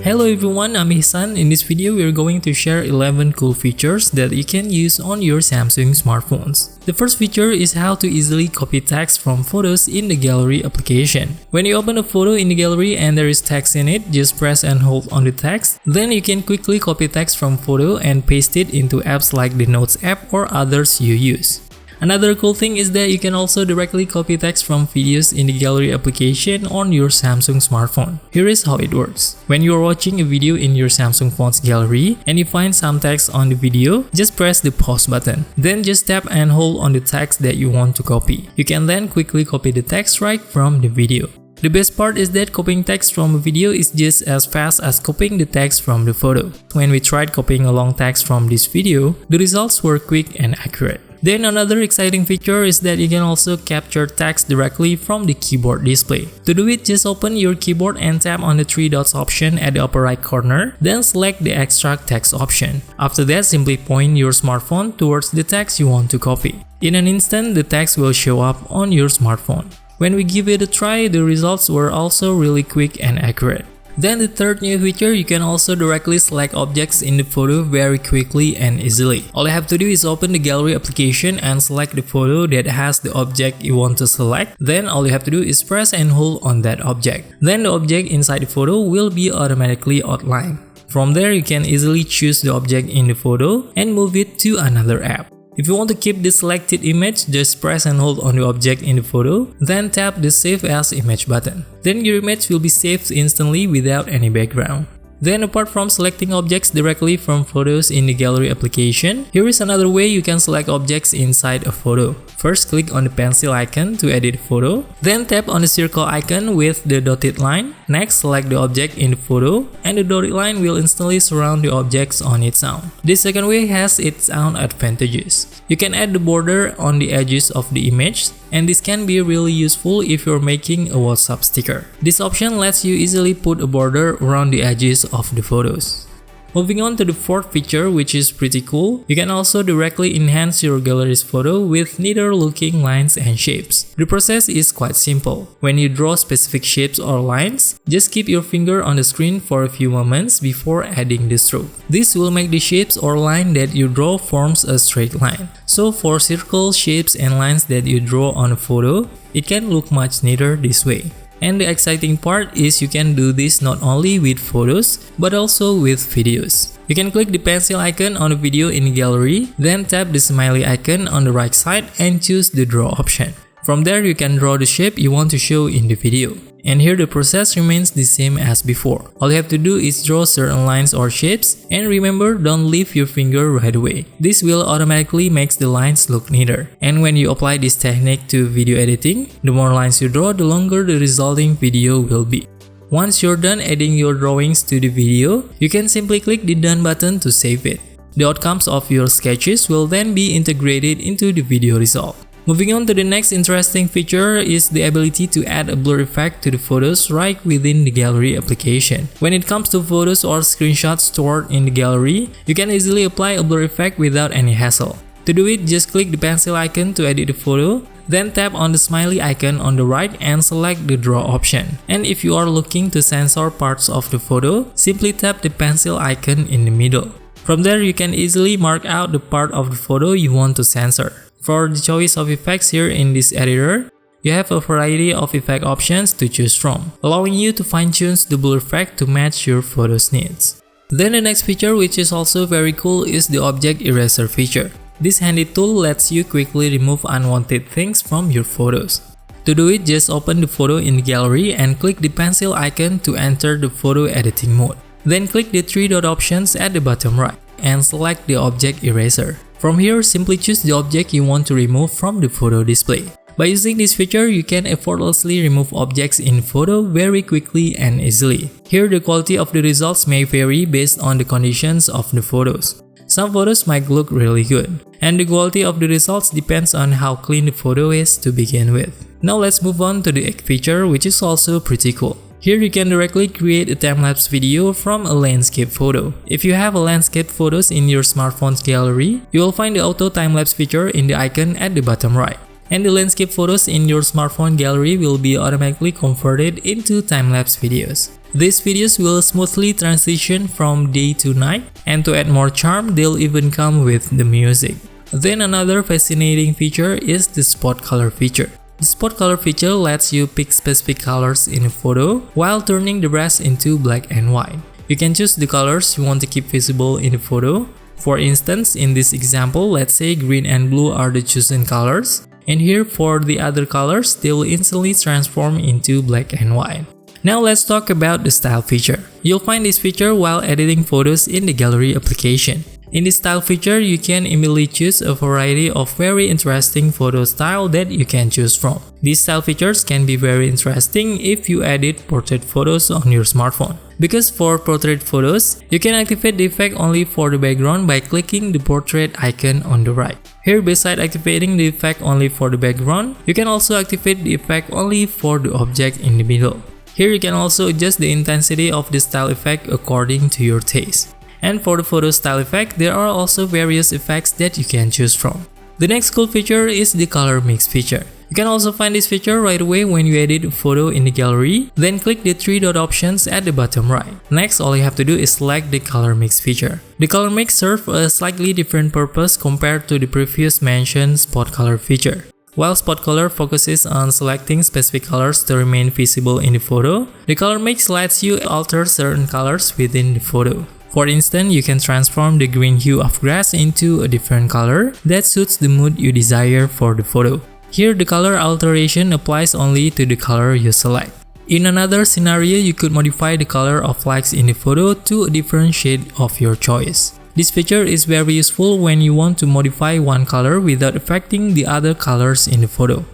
Hello everyone, I'm Ihsan. In this video, we are going to share 11 cool features that you can use on your Samsung smartphones. The first feature is how to easily copy text from photos in the gallery application. When you open a photo in the gallery and there is text in it, just press and hold on the text. Then you can quickly copy text from photo and paste it into apps like the Notes app or others you use. Another cool thing is that you can also directly copy text from videos in the gallery application on your Samsung smartphone. Here is how it works. When you are watching a video in your Samsung phone's gallery and you find some text on the video, just press the pause button. Then just tap and hold on the text that you want to copy. You can then quickly copy the text right from the video. The best part is that copying text from a video is just as fast as copying the text from the photo. When we tried copying a long text from this video, the results were quick and accurate. Then another exciting feature is that you can also capture text directly from the keyboard display. To do it, just open your keyboard and tap on the three dots option at the upper right corner, then select the extract text option. After that, simply point your smartphone towards the text you want to copy. In an instant, the text will show up on your smartphone. When we give it a try, the results were also really quick and accurate. Then the third new feature, you can also directly select objects in the photo very quickly and easily. All you have to do is open the gallery application and select the photo that has the object you want to select. Then all you have to do is press and hold on that object. Then the object inside the photo will be automatically outlined. From there, you can easily choose the object in the photo and move it to another app. If you want to keep the selected image, just press and hold on the object in the photo, then tap the Save as Image button. Then your image will be saved instantly without any background. Then apart from selecting objects directly from photos in the gallery application, here is another way you can select objects inside a photo. First, click on the pencil icon to edit a photo. Then tap on the circle icon with the dotted line. Next, select the object in the photo, and the dotted line will instantly surround the objects on its own. This second way has its own advantages. You can add the border on the edges of the image, and this can be really useful if you're making a WhatsApp sticker. This option lets you easily put a border around the edges of the photos. Moving on to the fourth feature, which is pretty cool, you can also directly enhance your gallery's photo with neater looking lines and shapes. The process is quite simple. When you draw specific shapes or lines, just keep your finger on the screen for a few moments before adding the stroke. This will make the shapes or line that you draw forms a straight line. So for circle shapes and lines that you draw on a photo, it can look much neater this way. And the exciting part is you can do this not only with photos, but also with videos. You can click the pencil icon on the video in the gallery, then tap the smiley icon on the right side and choose the draw option. From there, you can draw the shape you want to show in the video. And here the process remains the same as before. All you have to do is draw certain lines or shapes, and remember, don't leave your finger right away. This will automatically make the lines look neater. And when you apply this technique to video editing, the more lines you draw, the longer the resulting video will be. Once you're done adding your drawings to the video, you can simply click the Done button to save it. The outcomes of your sketches will then be integrated into the video result. Moving on to the next interesting feature is the ability to add a blur effect to the photos right within the gallery application. When it comes to photos or screenshots stored in the gallery, you can easily apply a blur effect without any hassle. To do it, just click the pencil icon to edit the photo, then tap on the smiley icon on the right and select the draw option. And if you are looking to censor parts of the photo, simply tap the pencil icon in the middle. From there, you can easily mark out the part of the photo you want to censor. For the choice of effects here in this editor, you have a variety of effect options to choose from, allowing you to fine-tune the blur effect to match your photo's needs. Then the next feature, which is also very cool, is the object eraser feature. This handy tool lets you quickly remove unwanted things from your photos. To do it, just open the photo in the gallery and click the pencil icon to enter the photo editing mode. Then click the three dot options at the bottom right and select the object eraser. From here, simply choose the object you want to remove from the photo display. By using this feature, you can effortlessly remove objects in photo very quickly and easily. Here, the quality of the results may vary based on the conditions of the photos. Some photos might look really good, and the quality of the results depends on how clean the photo is to begin with. Now let's move on to the eighth feature, which is also pretty cool. Here you can directly create a time-lapse video from a landscape photo. If you have a landscape photos in your smartphone's gallery, you will find the auto time-lapse feature in the icon at the bottom right. And the landscape photos in your smartphone gallery will be automatically converted into time-lapse videos. These videos will smoothly transition from day to night, and to add more charm, they'll even come with the music. Then another fascinating feature is the spot color feature. The spot color feature lets you pick specific colors in a photo while turning the rest into black and white. You can choose the colors you want to keep visible in the photo. For instance, in this example, let's say green and blue are the chosen colors, and here for the other colors, they will instantly transform into black and white. Now let's talk about the style feature. You'll find this feature while editing photos in the gallery application. In the style feature, you can immediately choose a variety of very interesting photo style that you can choose from. These style features can be very interesting if you edit portrait photos on your smartphone. Because for portrait photos, you can activate the effect only for the background by clicking the portrait icon on the right. Here, beside activating the effect only for the background, you can also activate the effect only for the object in the middle. Here you can also adjust the intensity of the style effect according to your taste. And for the photo style effect, there are also various effects that you can choose from. The next cool feature is the color mix feature. You can also find this feature right away when you edit a photo in the gallery, then click the 3 dot options at the bottom right. Next, all you have to do is select the color mix feature. The color mix serves a slightly different purpose compared to the previous mentioned spot color feature. While spot color focuses on selecting specific colors to remain visible in the photo, the color mix lets you alter certain colors within the photo. For instance, you can transform the green hue of grass into a different color that suits the mood you desire for the photo. Here, the color alteration applies only to the color you select. In another scenario, you could modify the color of flags in the photo to a different shade of your choice. This feature is very useful when you want to modify one color without affecting the other colors in the photo.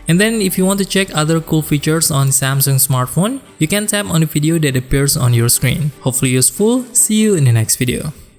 And then if you want to check other cool features on Samsung smartphone, you can tap on the video that appears on your screen. Hopefully useful. See you in the next video.